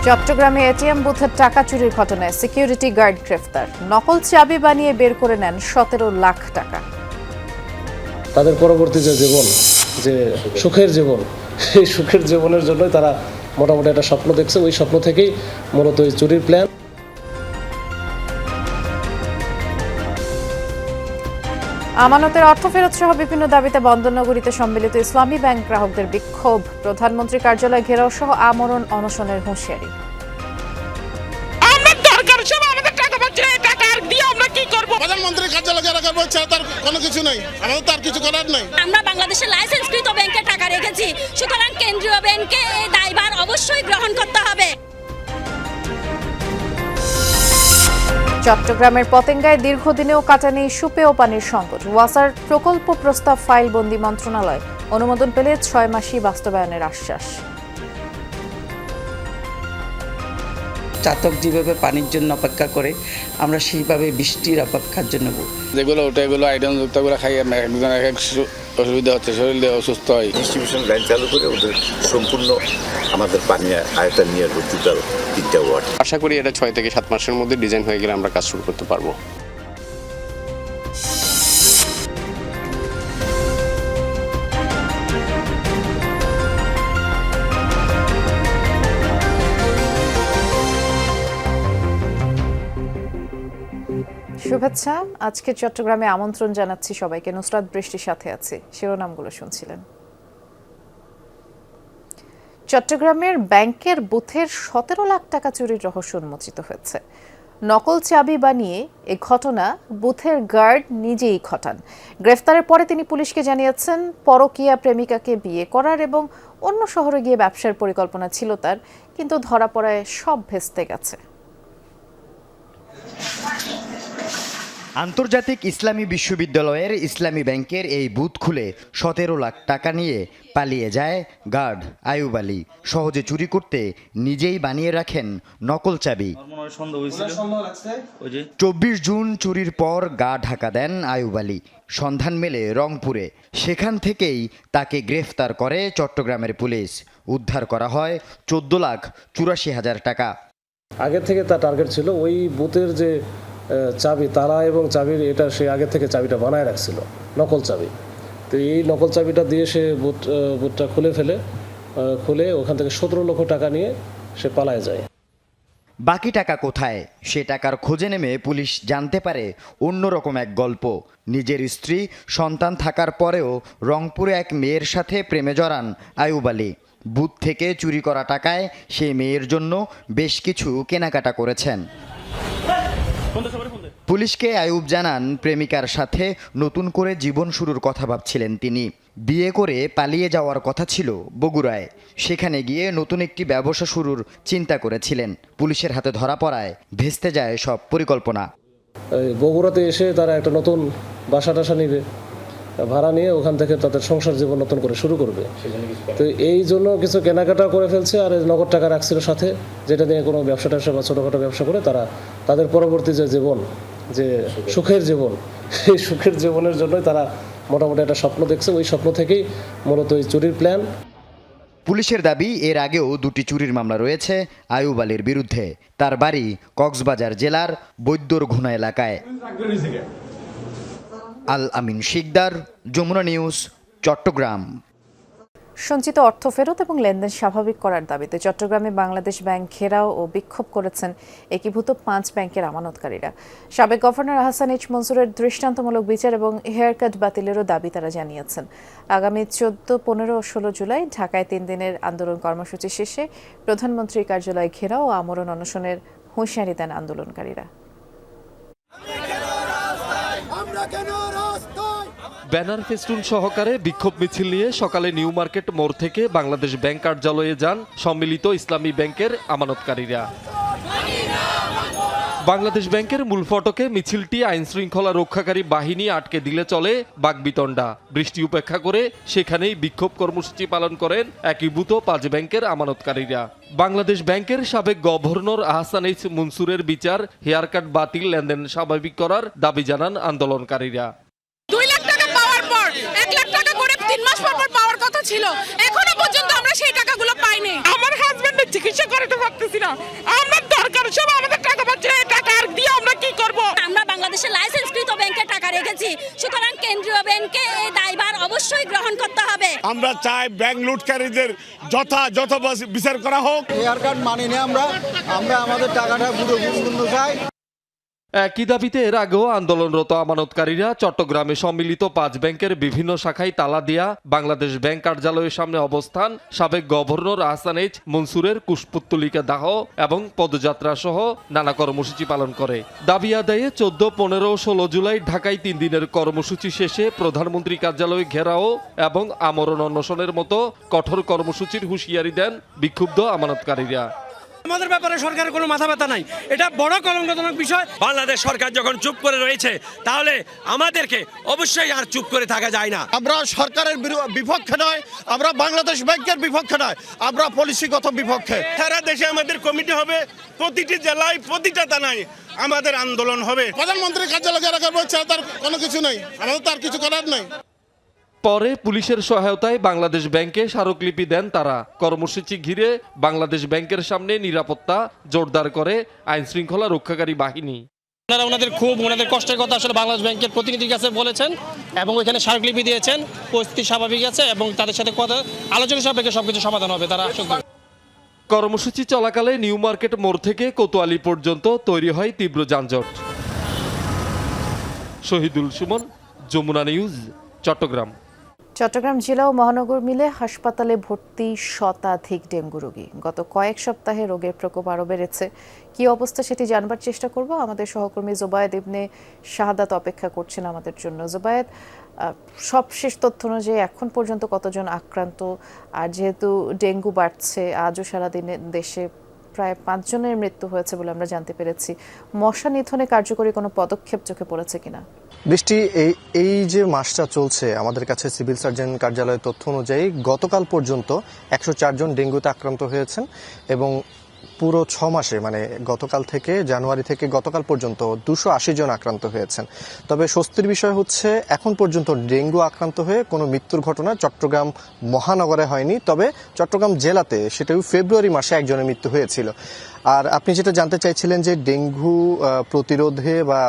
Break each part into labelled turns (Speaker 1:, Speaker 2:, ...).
Speaker 1: চট্টগ্রামে এটিএম বুথের টাকা চুরির ঘটনায় সিকিউরিটি গার্ড গ্রেফতার। নকল চাবি বানিয়ে বের করে নেন ১৭ লাখ টাকা।
Speaker 2: তাদের পরবর্তী যে জীবন, যে সুখের জীবন, সেই সুখের জীবনের জন্যই তারা মোটামুটি একটা স্বপ্ন দেখছে। ওই স্বপ্ন থেকেই মূলত এই চুরির প্ল্যান।
Speaker 1: আমানতের অর্থ ফেরত সহ বিভিন্ন দাবিতে বন্দরনগরীতে সম্মিলিত ইসলামী ব্যাংক গ্রাহকদের বিক্ষোভ। প্রধানমন্ত্রী কার্যালয় ঘেরাও সহ আমরণ অনশনের হুঁশিয়ারি।
Speaker 3: প্রধানমন্ত্রী কার্যালয় ঘেরাও করবো, তার কোনো কিছু নেই, আমাদের তার কিছু করার নেই।
Speaker 4: আমরা বাংলাদেশের লাইসেন্সকৃত ব্যাংকে টাকা রেখেছি, সুতরাং কেন্দ্রীয় ব্যাংকে এই দায়ভার অবশ্যই গ্রহণ করতে হবে।
Speaker 1: চট্টগ্রামের পতেঙ্গায় দীর্ঘদিনেও কাটানি সুপেয় পানির সংকট। ওয়াসার প্রকল্প প্রস্তাব ফাইলবন্দি মন্ত্রণালয়, অনুমোদন পেলে ৬ মাসই বাস্তবায়নের আশ্বাস।
Speaker 5: চাতক যেভাবে পানির জন্য অপেক্ষা করে, আমরা সেইভাবে বৃষ্টির অপেক্ষার জন্য
Speaker 6: যেগুলো ওটা এগুলো আইটেমযুক্তগুলো খাই একজন এক অসুবিধা হচ্ছে, শরীরে অসুস্থ হয়।
Speaker 7: ডিস্ট্রিবিউশন লাইন চালু করে ওদের সম্পূর্ণ আমাদের পানি আয়তা নিয়ে টোটাল 3টা ওয়ার্ড।
Speaker 6: আশা করি এটা ৬ থেকে ৭ মাসের মধ্যে ডিজাইন হয়ে গেলে আমরা কাজ শুরু করতে পারবো।
Speaker 1: শুভেচ্ছা। আজকে চট্টগ্রামে আমন্ত্রণ জানাচ্ছি সবাইকে। নুসরাত বৃষ্টির সাথে আছি। শিরোনামগুলো শুনছিলেন। চট্টগ্রামের ব্যাংকের বুথের ১৭ লাখ টাকা চুরির রহস্য উন্মোচিত হয়েছে। নকল চাবি বানিয়ে এ ঘটনা বুথের গার্ড নিজেই ঘটান। গ্রেফতারের পরে তিনি পুলিশকে জানিয়েছেন, পরকীয়া প্রেমিকাকে বিয়ে করার এবং অন্য শহরে গিয়ে ব্যবসার পরিকল্পনা ছিল তার, কিন্তু ধরা পড়ায় সব ভেস্তে গেছে।
Speaker 8: আন্তর্জাতিক ইসলামী বিশ্ববিদ্যালয়ের ইসলামী ব্যাংকের এই বুথ খুলে ১৭ লাখ টাকা নিয়ে পালিয়ে যায় গার্ড আয়ুব আলী। সহজে চুরি করতে নিজেই বানিয়ে রাখেন নকল চাবি। ২৪ জুন চুরির পর গা ঢাকা দেন আয়ুব আলী। সন্ধান মেলে রংপুরে। সেখান থেকেই তাকে গ্রেফতার করে চট্টগ্রামের পুলিশ। উদ্ধার করা হয় ১৪,৮৪,০০০ টাকা।
Speaker 2: আগে থেকে তার টার্গেট ছিল ওই বুথের যে চাবি, তালা এবং চাবির, এটা সে আগে থেকে চাবিটা বানায় রাখছিল, নকল চাবি। তো এই নকল চাবিটা দিয়ে সে বুথটা খুলে ওখান থেকে ১৭ লক্ষ টাকা নিয়ে সে পালায় যায়।
Speaker 8: বাকি টাকা কোথায়? সে টাকার খোঁজে নেমে পুলিশ জানতে পারে অন্যরকম এক গল্প। নিজের স্ত্রী সন্তান থাকার পরেও রংপুরে এক মেয়ের সাথে প্রেমে জড়ান আয়ুব আলী। বুথ থেকে চুরি করা টাকায় সেই মেয়ের জন্য বেশ কিছু কেনাকাটা করেছেন। পুলিশকে আয়ুব জানান, প্রেমিকার সাথে নতুন করে জীবন শুরুর কথা ভাবছিলেন তিনি। বিয়ে করে পালিয়ে যাওয়ার কথা ছিল বগুড়ায়। সেখানে গিয়ে নতুন একটি ব্যবসা শুরুর চিন্তা করেছিলেন। পুলিশের হাতে ধরা পড়ায় ভেস্তে যায় সব পরিকল্পনা।
Speaker 2: বগুড়াতে এসে তারা একটা নতুন বাসা টাসা নিবে, ভাড়া নিয়ে ওখান থেকে তাদের সংসার জীবন নতুন করে শুরু করবে। তো এই জন্য কিছু কেনাকাটা করে ফেলছে, আর নগদ টাকা রাখছিল সাথে, যেটা নিয়ে কোনো ব্যবসা ট্যাবসা বা ছোটোখাটো ব্যবসা করে তারা তাদের পরবর্তী যে জীবন, যে সুখের জীবন, সেই সুখের জীবনের জন্যই তারা মোটামুটি একটা স্বপ্ন দেখছে। ওই স্বপ্ন থেকেই মূলত এই চুরির প্ল্যান।
Speaker 8: পুলিশের দাবি, এর আগেও 2টি চুরির মামলা রয়েছে আয়ুব আলীর বিরুদ্ধে। তার বাড়ি কক্সবাজার জেলার বৈদ্যরঘুনা এলাকায়। আল আমিন শিকদার, যমুনা নিউজ, চট্টগ্রাম।
Speaker 1: সঞ্চিত অর্থ ফেরত এবং লেনদেন স্বাভাবিক করার দাবিতে চট্টগ্রামে বাংলাদেশ ব্যাংক ঘেরাও ও বিক্ষোভ করেছেন একীভূত 5 ব্যাংকের আমানতকারীরা। সাবেক গভর্নর আহসান এইচ মনসুরের দৃষ্টান্তমূলক বিচার এবং হেয়ার কাট বাতিলেরও দাবি তারা জানিয়েছেন। আগামী 14, 15 ও 16 জুলাই ঢাকায় 3 দিনের আন্দোলন কর্মসূচি শেষে প্রধানমন্ত্রীর কার্যালয় ঘেরাও ও আমরণ অনশনের হুঁশিয়ারি দেন আন্দোলনকারীরা।
Speaker 9: ব্যানার ফেস্টুন সহকারে বিক্ষোভ মিছিল নিয়ে সকালে নিউ মার্কেট মোড় থেকে বাংলাদেশ ব্যাংক কার্যালয়ে যান সম্মিলিত ইসলামী ব্যাংকের আমানতকারীরা। বাংলাদেশ ব্যাংকের মূল ফটকে মিছিলটি আইনশৃঙ্খলা রক্ষাকারী বাহিনী আটকে দিলে চলে বাকবিতণ্ডা। বৃষ্টি উপেক্ষা করে সেখানেই বিক্ষোভ কর্মসূচি পালন করেন একীভূত 5 ব্যাংকের আমানতকারীরা। বাংলাদেশ ব্যাংকের সাবেক গভর্নর আহসান এইচ মনসুরের বিচার, হেয়ার কাট বাতিল, লেনদেন স্বাভাবিক করার দাবি জানান আন্দোলনকারীরা।
Speaker 4: 2 লাখ টাকা পাওয়ার পর 1 লাখ টাকা করে 3 মাস পর পাওয়ার কথা ছিল, এখনো পর্যন্ত আমরা সেই টাকাগুলো পাইনি। আমার হাজবেন্ডের চিকিৎসা করে
Speaker 10: চালাতে পারতেছি না। আমরা দরকার সব আমাদের টাকা পাচ্ছে, টাকা আর দিয়ে আমরা কি করব?
Speaker 4: আমরা বাংলাদেশের লাইসেন্সকৃত ব্যাংকে টাকা রেখেছি, সুতরাং কেন্দ্রীয় ব্যাংকে এই দায়ভার অবশ্যই গ্রহণ করতে হবে।
Speaker 3: আমরা চাই ব্যাংক লুটকারীদের যথাযথ বিচার করা হোক।
Speaker 2: এয়ার কার্ড মানি না আমরা আমাদের টাকাটা পুরো চাই।
Speaker 9: একই দাবিতে এর আগেও আন্দোলনরত আমানতকারীরা চট্টগ্রামে সম্মিলিত 5 ব্যাংকের বিভিন্ন শাখায় তালা দিয়া বাংলাদেশ ব্যাংক কার্যালয়ের সামনে অবস্থান, সাবেক গভর্নর আহসান এইচ মনসুরের কুশপুত্তলিকা দাহ এবং পদযাত্রা সহ নানা কর্মসূচি পালন করে। দাবি আদায়ে 14, 15, 16 জুলাই ঢাকায় 3 দিনের কর্মসূচি শেষে প্রধানমন্ত্রী কার্যালয় ঘেরাও এবং আমরণ অনশনের মতো কঠোর কর্মসূচির হুঁশিয়ারি দেন বিক্ষুব্ধ আমানতকারীরা।
Speaker 10: আমাদের ব্যাপারে সরকারের কোনো মাথা ব্যথা নাই, এটা বড় কলঙ্কজনক বিষয়।
Speaker 11: বাংলাদেশ সরকার যখন চুপ করে রয়েছে তাহলে আমাদেরকে অবশ্যই আর চুপ করে থাকা যায় না।
Speaker 3: আমরা সরকারের বিপক্ষে নয়, আমরা বাংলাদেশ ব্যাংকের বিপক্ষে নয়, আমরা পলিসিগত বিপক্ষে। সারা দেশে আমাদের কমিটি হবে, প্রতিটি জেলায় প্রতিটা থানায় আমাদের আন্দোলন হবে। প্রধানমন্ত্রীর কার্যালয় ঘেরাও করবো, তার কোনো কিছু নেই, আমাদের তার কিছু করার নেই।
Speaker 9: পরে পুলিশের সহায়তায় বাংলাদেশ ব্যাংকে স্মারকলিপি দেন তারা। কর্মসূচি ঘিরে বাংলাদেশ ব্যাংকের সামনে নিরাপত্তা জোরদার করে আইন শৃঙ্খলা রক্ষাকারী বাহিনী।
Speaker 10: ওনারা ওনাদের খুব ওনাদের কষ্টের কথা আসলে বাংলাদেশ ব্যাংকের প্রতিনিধির কাছে বলেছেন এবং ওইখানে স্মারকলিপি দিয়েছেন। পরিস্থিতি স্বাভাবিক আছে এবং তাদের সাথে কথা আলোচনা সাপেক্ষে সবকিছু সমাধান হবে। তারা
Speaker 9: কর্মসূচি চলাকালে নিউ মার্কেট মোড় থেকে কোতোয়ালি পর্যন্ত তৈরি হয় তীব্র যানজট। শহীদুল সুমন, যমুনা নিউজ, চট্টগ্রাম।
Speaker 1: চট্টগ্রাম জেলা ও মহানগর মিলে হাসপাতালে ভর্তি শতাধিক ডেঙ্গু রোগী। গত কয়েক সপ্তাহে রোগের প্রকোপ আরও বেড়েছে। কি অবস্থা সেটি জানবার চেষ্টা করব। আমাদের সহকর্মী জোবায়েদ ইবনে শাহাদাত অপেক্ষা করছেন আমাদের জন্য। জোবায়েদ, সবশেষ তথ্য অনুযায়ী এখন পর্যন্ত কতজন আক্রান্ত, আর যেহেতু ডেঙ্গু বাড়ছে, আজও সারাদিনে দেশে প্রায় 5 জনের মৃত্যু হয়েছে বলে আমরা জানতে পেরেছি। মশা নিধনে কার্যকরী কোনো পদক্ষেপ চোখে পড়েছে কিনা?
Speaker 12: বৃষ্টি, এই যে মাসটা চলছে, আমাদের কাছে সিভিল সার্জন কার্যালয়ের তথ্য অনুযায়ী গতকাল পর্যন্ত 104 জন ডেঙ্গুতে আক্রান্ত হয়েছেন এবং পুরো 6 মাসে মানে গতকাল থেকে জানুয়ারি থেকে গতকাল পর্যন্ত 280 জন আক্রান্ত হয়েছেন। তবে স্বস্তির বিষয় হচ্ছে এখন পর্যন্ত ডেঙ্গু আক্রান্ত হয়ে কোনো মৃত্যুর ঘটনা চট্টগ্রাম মহানগরে হয়নি। তবে চট্টগ্রাম জেলাতে সেটাও ফেব্রুয়ারি মাসে একজনের মৃত্যু হয়েছিল। আর আপনি যেটা জানতে চাইছিলেন যে ডেঙ্গু প্রতিরোধে বা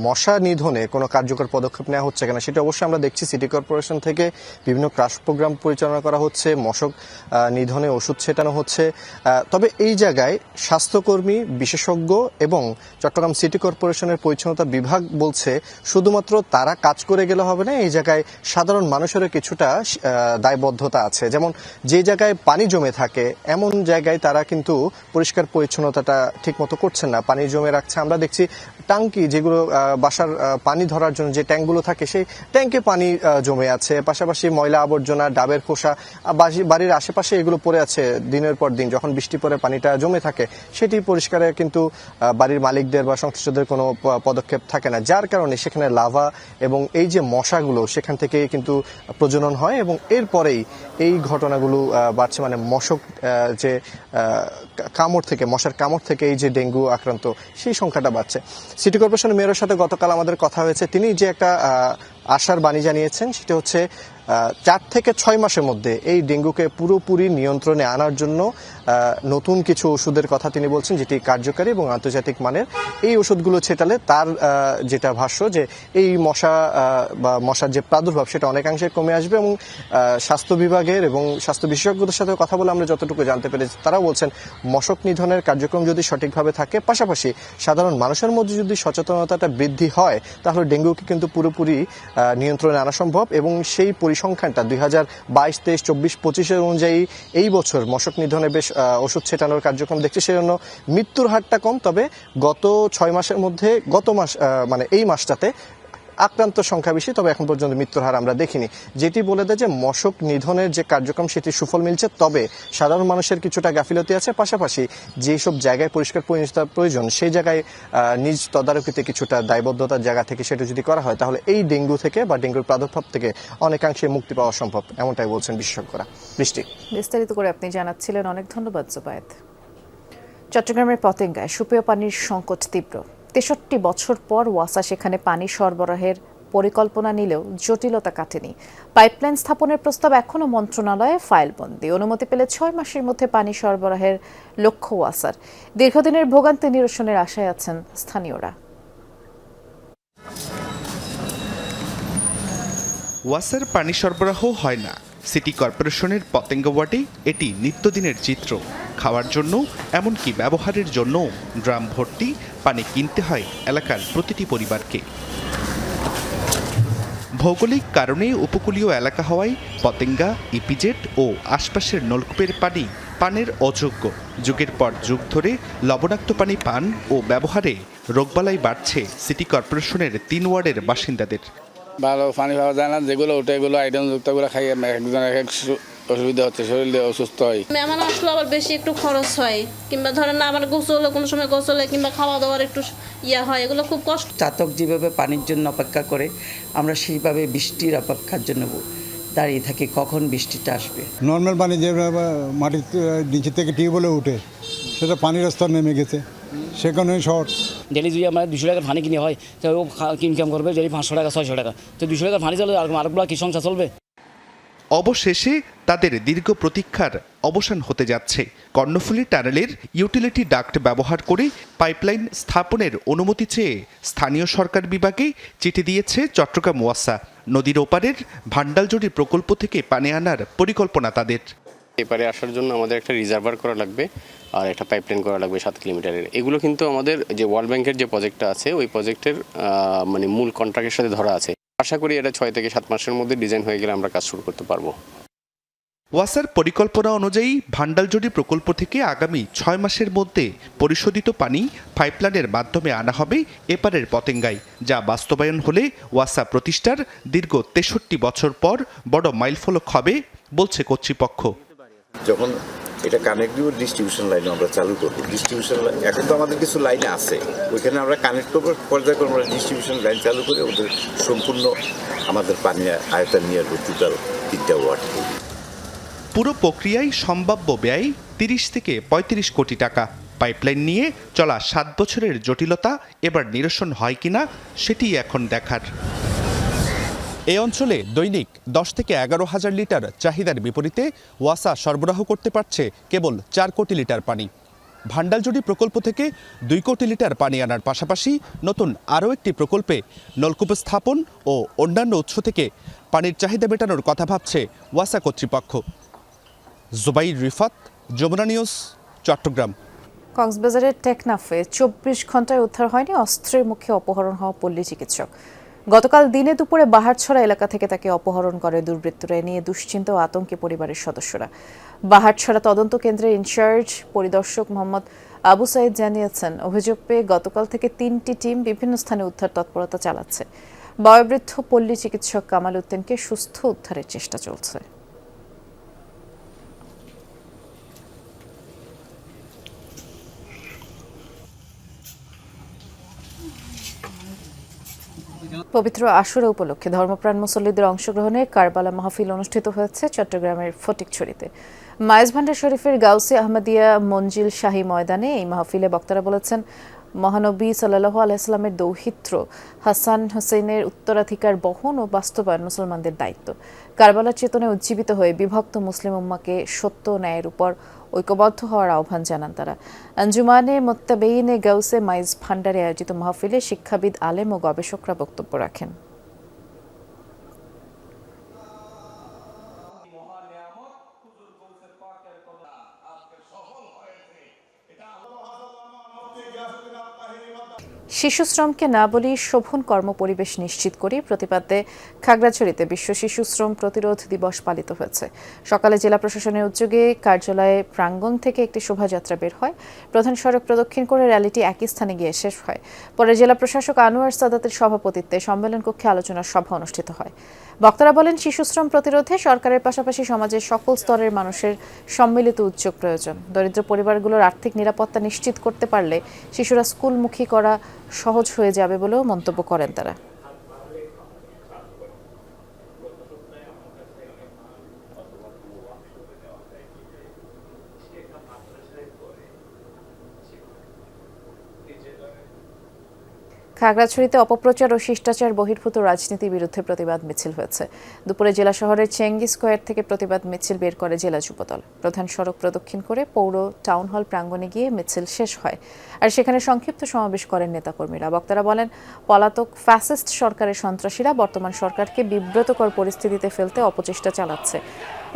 Speaker 12: মশা নিধনে কোনো কার্যকর পদক্ষেপ নেওয়া হচ্ছে কিনা, সেটা অবশ্যই আমরা দেখছি সিটি কর্পোরেশন থেকে বিভিন্ন ক্রাশ প্রোগ্রাম পরিচালনা করা হচ্ছে, মশক নিধনে ওষুধ ছেটানো হচ্ছে। তবে এই জায়গায় স্বাস্থ্যকর্মী, বিশেষজ্ঞ এবং চট্টগ্রাম সিটি কর্পোরেশনের পরিচ্ছন্নতা বিভাগ বলছে শুধুমাত্র তারা কাজ করে গেলে হবে না, এই জায়গায় সাধারণ মানুষেরও কিছুটা দায়বদ্ধতা আছে। যেমন যে জায়গায় পানি জমে থাকে এমন জায়গায় তারা কিন্তু পরিষ্কার পরিচ্ছন্নতাটা ঠিক মতো করছেন না, পানি জমে রাখছে। আমরা দেখছি ট্যাঙ্কি যেগুলো বাসার পানি ধরার জন্য যে ট্যাঙ্কগুলো থাকে সেই ট্যাঙ্কে পানি জমে আছে, পাশাপাশি ময়লা আবর্জনা, ডাবের খোসা বাড়ির আশেপাশে এগুলো পড়ে আছে। দিনের পর দিন যখন বৃষ্টি পড়ে পানিটা জমে থাকে সেটি পরিষ্কারে কিন্তু বাড়ির মালিকদের বা সংশ্লিষ্টদের কোনো পদক্ষেপ থাকে না, যার কারণে সেখানে লাভা এবং এই যে মশাগুলো সেখান থেকে কিন্তু প্রজনন হয় এবং এরপরেই এই ঘটনাগুলো বাড়ছে। মানে মশক যে কামড় থেকে, মশার কামড় থেকে এই যে ডেঙ্গু আক্রান্ত সেই সংখ্যাটা বাড়ছে। সিটি কর্পোরেশনের মেয়রের সাথে গতকাল আমাদের কথা হয়েছে, তিনি যে একটা আশার বাণী জানিয়েছেন সেটা হচ্ছে 4 থেকে 6 মাসের মধ্যে এই ডেঙ্গুকে পুরোপুরি নিয়ন্ত্রণে আনার জন্য নতুন কিছু ওষুধের কথা তিনি বলছেন যেটি কার্যকারী এবং আন্তর্জাতিক মানের। এই ওষুধগুলো ছেটালে তার যেটা ভাষ্য যে এই মশা বা মশার যে প্রাদুর্ভাব সেটা অনেকাংশে কমে আসবে এবং স্বাস্থ্য বিভাগের এবং স্বাস্থ্য বিশেষজ্ঞদের সাথে কথা বলে আমরা যতটুকু জানতে পেরেছি তারা বলছেন মশক নিধনের কার্যক্রম যদি সঠিকভাবে থাকে, পাশাপাশি সাধারণ মানুষের মধ্যে যদি সচেতনতাটা বৃদ্ধি হয় তাহলে ডেঙ্গুকে কিন্তু পুরোপুরি নিয়ন্ত্রণে আনা সম্ভব এবং সেই পরিসংখ্যানটা 2022, 23, 24, 25 অনুযায়ী এই বছর মশক নিধনে বেশ ওষুধ ছেটানোর কার্যক্রম দেখছি, সেজন্য মৃত্যুর হারটা কম। তবে গত 6 মাসের মধ্যে গত মাস মানে এই মাসটাতে আক্রান্ত সংখ্যা বেশি, তবে এখন পর্যন্ত মৃত্যুর হার আমরা দেখিনি, যেটি বলে দেয় যে মশক নিধনের যে কার্যক্রম সেটি সুফল মিলছে। তবে সাধারণ মানুষের কিছুটা গাফিলতি আছে, পাশাপাশি যেসব জায়গায় পরিষ্কার পরিচ্ছন্নতার প্রয়োজন সেই জায়গায় নিজ তদারকিতে কিছুটা দায়বদ্ধতার জায়গা থেকে সেটা যদি করা হয় তাহলে এই ডেঙ্গু থেকে বা ডেঙ্গুর প্রাদুর্ভাব থেকে অনেকাংশে মুক্তি পাওয়া সম্ভব, এমনটাই বলছেন বিশেষজ্ঞরা। বৃষ্টি,
Speaker 1: বিস্তারিত করে আপনি জানাচ্ছিলেন, অনেক ধন্যবাদ জোবায়েদ। চট্টগ্রামের পতেঙ্গায় সুপেয় পানির সংকট তীব্র। 63 বছর পর ওয়াসা সেখানে পানি সরবরাহের পরিকল্পনা নিলেও জটিলতা কাটেনি। পাইপলাইন স্থাপনের প্রস্তাব এখনও মন্ত্রণালয়ে ফাইলবন্দি। অনুমতি পেলে 6 মাসের মধ্যে পানি সরবরাহের লক্ষ্য ওয়াসার। দীর্ঘদিনের ভোগান্তি নিরসনের আশায় আছেন স্থানীয়রা।
Speaker 13: ওয়াসার পানি সরবরাহ হয় না। সিটি কর্পোরেশনের পতেঙ্গা ওয়ার্ডে এটি নিত্যদিনের চিত্র। খাওয়ার জন্য এমনকি ব্যবহারের জন্য ড্রাম ভর্তি পানি কিনতে হয় এলাকার প্রতিটি পরিবারকে। ভৌগোলিক কারণে উপকূলীয় এলাকা হওয়ায় পতেঙ্গা, ইপিজেড ও আশপাশের নলকূপের পানি পানের অযোগ্য। যুগের পর যুগ ধরে লবণাক্ত পানি পান ও ব্যবহারে রোগবালাই বাড়ছে সিটি কর্পোরেশনের 3 ওয়ার্ডের বাসিন্দাদের।
Speaker 6: ভালো পানি পাওয়া যায় না, যেগুলো ওটা এগুলো আইটেম যুক্তগুলো খাই একজন এক অসুবিধা হচ্ছে, শরীরে অসুস্থ হয়।
Speaker 4: মেহমান আসলে আবার বেশি একটু খরচ হয়, কিংবা ধরেন না আমার গোসলে কোনো সময় গোসলে কিংবা খাওয়া দাওয়ার একটু হয়, এগুলো খুব কষ্ট।
Speaker 5: চাতক যেভাবে পানির জন্য অপেক্ষা করে, আমরা সেইভাবে বৃষ্টির অপেক্ষার জন্য দাঁড়িয়ে থাকি কখন বৃষ্টিটা আসবে।
Speaker 14: নর্মাল পানি যে মাটির নিচে থেকে টিউবওয়েলে উঠে সেটা পানির স্তর নেমে গেছে, সেখানে শর্ট।
Speaker 10: ডেলি যদি আমরা 200 টাকার পানি কিনে হয় তো ও ইনকাম করবে ডেলি 500 টাকা 600 টাকা, তো 200 টাকার পানি চলে আরেকগুলো কি সংসার চলবে?
Speaker 13: অবশেষে তাদের দীর্ঘ প্রতীক্ষার অবসান হতে যাচ্ছে। কর্ণফুলী টানেলের ইউটিলিটি ডাক্ট ব্যবহার করে পাইপলাইন স্থাপনের অনুমতি চেয়ে স্থানীয় সরকার বিভাগে চিঠি দিয়েছে চট্টগ্রাম ওয়াসা। নদীর ওপারের ভান্ডালজুড়ি প্রকল্প থেকে পানি আনার পরিকল্পনা তাদের।
Speaker 10: এপারে আসার জন্য আমাদের একটা রিজার্ভার করা লাগবে আর একটা পাইপলাইন করা লাগবে 7 কিলোমিটারের। এগুলো কিন্তু আমাদের যে ওয়ার্ল্ড ব্যাংকের যে প্রজেক্টটা আছে ওই প্রজেক্টের মানে মূল কন্ট্রাক্টের সাথে ধরা আছে। আশা করি এটা 6 থেকে 7 মাসের মধ্যে ডিজাইন হয়ে গেলে আমরা কাজ শুরু করতে পারবো।
Speaker 13: ওয়াসার পরিকল্পনা অনুযায়ী ভান্ডালজুড়ি প্রকল্প থেকে আগামী 6 মাসের মধ্যে পরিশোধিত পানি পাইপলাইনের মাধ্যমে আনা হবে এপারের পতেঙ্গায়, যা বাস্তবায়ন হলে ওয়াসা প্রতিষ্ঠার দীর্ঘ 63 বছর পর বড় মাইলফলক হবে বলছে কর্তৃপক্ষ।
Speaker 7: যখন এটা কানেক্টিভ ডিস্ট্রিবিউশন লাইন আমরা চালু করবো, ডিস্ট্রিবিউশন লাইন এখন তো আমাদের কিছু লাইনে আছে, ওইখানে আমরা কানেক্ট করবো, পর্যায়ক্রমে আমরা ডিস্ট্রিবিউশন লাইন চালু করে ওদের সম্পূর্ণ আমাদের পানি আয়তন নিয়ে টোটাল 3টা ওয়ার্ড।
Speaker 13: পুরো প্রক্রিয়ায় সম্ভাব্য ব্যয় 30 থেকে 35 কোটি টাকা। পাইপলাইন নিয়ে চলা 7 বছরের জটিলতা এবার নিরসন হয় কিনা সেটি এখন দেখার। এই অঞ্চলে দৈনিক 10 থেকে 11 হাজার লিটার চাহিদার বিপরীতে ওয়াসা সরবরাহ করতে পারছে কেবল 4 কোটি লিটার পানি। ভান্ডালজুড়ি প্রকল্প থেকে 2 কোটি লিটার পানি আনার পাশাপাশি নতুন আরও একটি প্রকল্পে নলকূপ স্থাপন ও অন্যান্য উৎস থেকে পানির চাহিদা মেটানোর কথা ভাবছে ওয়াসা কর্তৃপক্ষ। জুবাইর রিফাত, যমুনা নিউজ, চট্টগ্রাম।
Speaker 1: কক্সবাজারের টেকনাফে 24 ঘন্টায় উদ্ধার হয়নি অস্ত্রের মুখে অপহরণ হওয়া পল্লী চিকিৎসক। গতকাল দিনে দুপুরে বাহারছড়া এলাকা থেকে তাকে অপহরণ করে দুর্বৃত্তরা। নিয়ে দুশ্চিন্তা ও আতঙ্কে পরিবারের সদস্যরা। বাহারছড়া তদন্ত কেন্দ্রের ইনচার্জ পরিদর্শক মোহাম্মদ আবু সাইদ জানিয়েছেন, অভিযোগ পেয়ে গতকাল থেকে 3টি টিম বিভিন্ন স্থানে উদ্ধার তৎপরতা চালাচ্ছে। বয়োবৃদ্ধ পল্লী চিকিৎসক কামাল উদ্দিনকে সুস্থ উদ্ধারের চেষ্টা চলছে। পবিত্র আশুরা উপলক্ষে ধর্মপ্রাণ মুসল্লিদের অংশগ্রহণে কারবালা মাহফিল অনুষ্ঠিত হয়েছে চট্টগ্রামের ফটিকছড়িতে। মাইজ ভান্ডার শরীফের গাউসে আহমদিয়া মঞ্জিল শাহী ময়দানে এই মাহফিলে বক্তারা বলেছেন, মহানবী সাল্লাল্লাহু আলাইহি ওয়াসাল্লামের দৌহিত্র হাসান হোসেনের উত্তরাধিকার বহন ও বাস্তবায়ন মুসলমানদের দায়িত্ব। কারবালার চেতনায় উজ্জীবিত হয়ে বিভক্ত মুসলিম উম্মাকে সত্য ন্যায়ের উপর ঐক্যবদ্ধ হওয়ার আহ্বান জানান তারা। আঞ্জুমানে মুত্তাবেইনে গাউসে মাইজ ভান্ডারে আয়োজিত মাহফিলে শিক্ষাবিদ, আলেম ও গবেষকরা বক্তব্য রাখেন। শিশু শ্রমকে না বলি শোভন কর্মপরিবেশ নিশ্চিত করে প্রতিপাদ্যে খাগড়াছড়িতে বিশ্ব শিশু শ্রম প্রতিরোধ দিবস পালিত হয়েছে। সকালে জেলা প্রশাসনের উদ্যোগে কার্যালয়ে প্রাঙ্গণ থেকে একটি শোভাযাত্রা বের হয়। প্রধান সড়ক প্রদক্ষিণ করে র্যালিটি একই স্থানে গিয়ে শেষ হয়। পরে জেলা প্রশাসক আনোয়ার সাদাতের সভাপতিত্বে সম্মেলন কক্ষে আলোচনা সভা অনুষ্ঠিত হয়। বক্তারা বলেন, শিশু শ্রম প্রতিরোধে সরকারের পাশাপাশি সমাজের সকল স্তরের মানুষের সম্মিলিত উদ্যোগ প্রয়োজন। দরিদ্র পরিবারগুলোর আর্থিক নিরাপত্তা নিশ্চিত করতে পারলে শিশুরা স্কুলমুখী করা সহজ হয়ে যাবে বলেও মন্তব্য করেন তারা। খাগড়াছড়িতে অপপ্রচার ও শিষ্টাচার বহির্ভূত রাজনীতির বিরুদ্ধে প্রতিবাদ মিছিল হয়েছে। দুপুরে জেলা শহরের চেঙ্গি স্কোয়ার থেকে প্রতিবাদ মিছিল বের করে জেলা যুবদল। প্রধান সড়ক প্রদক্ষিণ করে পৌর টাউন হল প্রাঙ্গণে গিয়ে মিছিল শেষ হয়। আর সেখানে সংক্ষিপ্ত সমাবেশ করেন নেতাকর্মীরা। বক্তারা বলেন, পলাতক ফ্যাসিস্ট সরকারের সন্ত্রাসীরা বর্তমান সরকারকে বিব্রতকর পরিস্থিতিতে ফেলতে অপচেষ্টা চালাচ্ছে।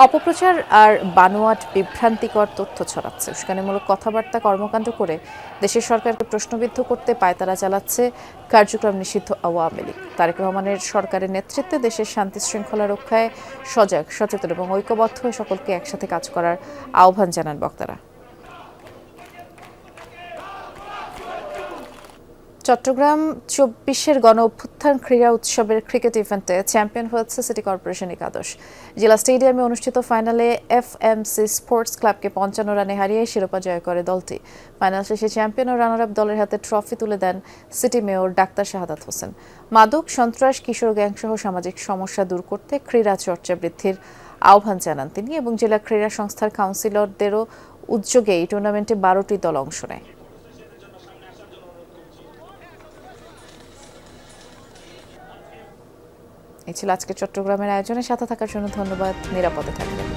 Speaker 1: অপপ্রচার আর বানোয়াট বিভ্রান্তিকর তথ্য ছড়াচ্ছে। উস্কানিমূলক কথাবার্তা কর্মকাণ্ড করে দেশের সরকারকে প্রশ্নবিদ্ধ করতে পায়তারা চালাচ্ছে কার্যক্রম নিষিদ্ধ আওয়ামী লীগ। তারেক রহমানের সরকারের নেতৃত্বে দেশের শান্তি শৃঙ্খলা রক্ষায় সজাগ, সচেতন এবং ঐক্যবদ্ধ হয়ে সকলকে একসাথে কাজ করার আহ্বান জানান বক্তারা। চট্টগ্রাম 24-এর গণ অভ্যুত্থান ক্রীড়া উৎসবের ক্রিকেট ইভেন্টে চ্যাম্পিয়ন হয়েছে সিটি কর্পোরেশন একাদশ। জেলা স্টেডিয়ামে অনুষ্ঠিত ফাইনালে এফএমসি স্পোর্টস ক্লাবকে 55 রানে হারিয়ে শিরোপা জয় করে দলটি। ফাইনাল শেষে চ্যাম্পিয়ন ও রানার আপ দলের হাতে ট্রফি তুলে দেন city mayor doctor Shahadat Hossain. মাদক, সন্ত্রাস, কিশোর গ্যাংসহ সামাজিক সমস্যা দূর করতে ক্রীড়া চর্চা বৃদ্ধির আহ্বান জানান তিনি এবং জেলা ক্রীড়া সংস্থার কাউন্সিলরদেরও উদ্যোগে এই টুর্নামেন্টে 12টি দল অংশ নেয়। এই ছিল আজকে চট্টগ্রামের আয়োজনে। সাথে থাকার জন্য ধন্যবাদ। নিরাপদে থাকবেন।